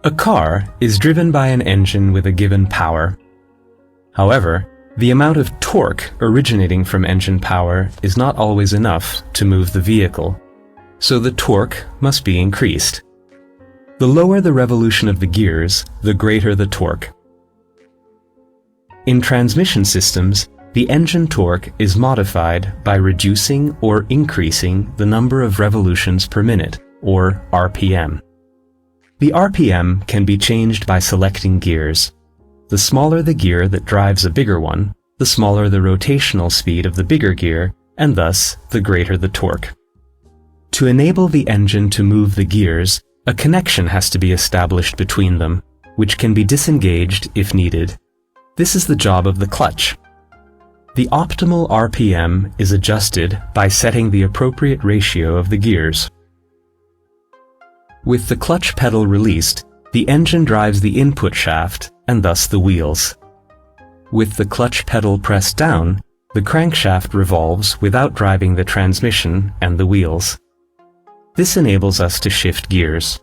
A car is driven by an engine with a given power. However, the amount of torque originating from engine power is not always enough to move the vehicle, so the torque must be increased. The lower the revolution of the gears, the greater the torque. In transmission systems, the engine torque is modified by reducing or increasing the number of revolutions per minute, or RPM. The RPM can be changed by selecting gears. The smaller the gear that drives a bigger one, the smaller the rotational speed of the bigger gear, and thus the greater the torque. To enable the engine to move the gears, a connection has to be established between them, which can be disengaged if needed. This is the job of the clutch. The optimal RPM is adjusted by setting the appropriate ratio of the gears. With the clutch pedal released, the engine drives the input shaft and thus the wheels. With the clutch pedal pressed down, the crankshaft revolves without driving the transmission and the wheels. This enables us to shift gears.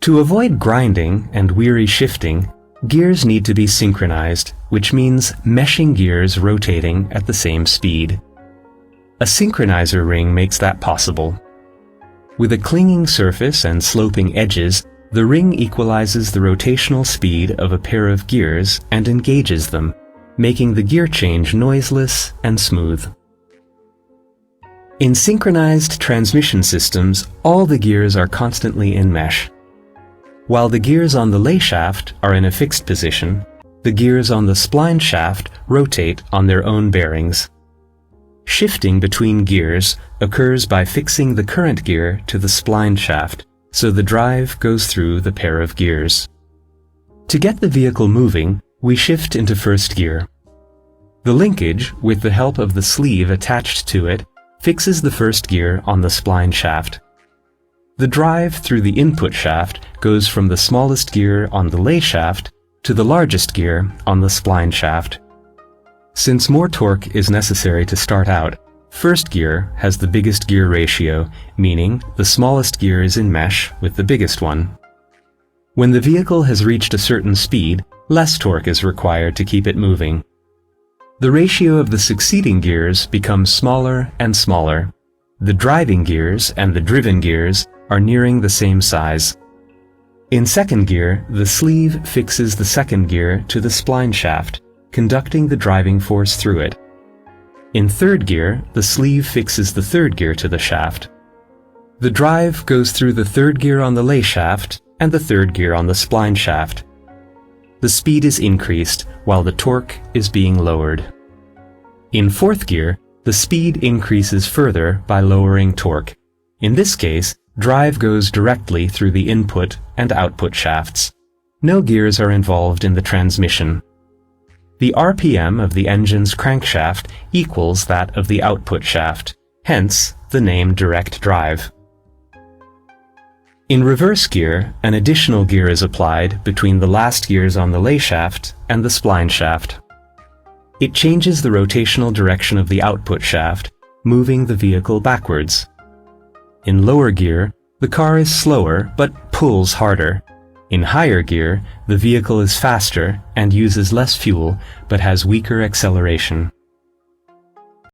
To avoid grinding and weary shifting, gears need to be synchronized, which means meshing gears rotating at the same speed. A synchronizer ring makes that possible. With a clinging surface and sloping edges, the ring equalizes the rotational speed of a pair of gears and engages them, making the gear change noiseless and smooth. In synchronized transmission systems, all the gears are constantly in mesh. While the gears on the lay shaft are in a fixed position, the gears on the spline shaft rotate on their own bearings. Shifting between gears occurs by fixing the current gear to the spline shaft, so the drive goes through the pair of gears. To get the vehicle moving, we shift into first gear. The linkage, with the help of the sleeve attached to it, fixes the first gear on the spline shaft. The drive through the input shaft goes from the smallest gear on the lay shaft to the largest gear on the spline shaft. Since more torque is necessary to start out, first gear has the biggest gear ratio, meaning the smallest gear is in mesh with the biggest one. When the vehicle has reached a certain speed, less torque is required to keep it moving. The ratio of the succeeding gears becomes smaller and smaller. The driving gears and the driven gears are nearing the same size. In second gear, the sleeve fixes the second gear to the spline shaft, conducting the driving force through it. In third gear, the sleeve fixes the third gear to the shaft. The drive goes through the third gear on the lay shaft and the third gear on the spline shaft. The speed is increased while the torque is being lowered. In fourth gear, the speed increases further by lowering torque. In this case, drive goes directly through the input and output shafts. No gears are involved in the transmission. The RPM of the engine's crankshaft equals that of the output shaft, hence the name direct drive. In reverse gear, an additional gear is applied between the last gears on the lay shaft and the spline shaft. It changes the rotational direction of the output shaft, moving the vehicle backwards. In lower gear, the car is slower but pulls harder. In higher gear, the vehicle is faster and uses less fuel but has weaker acceleration.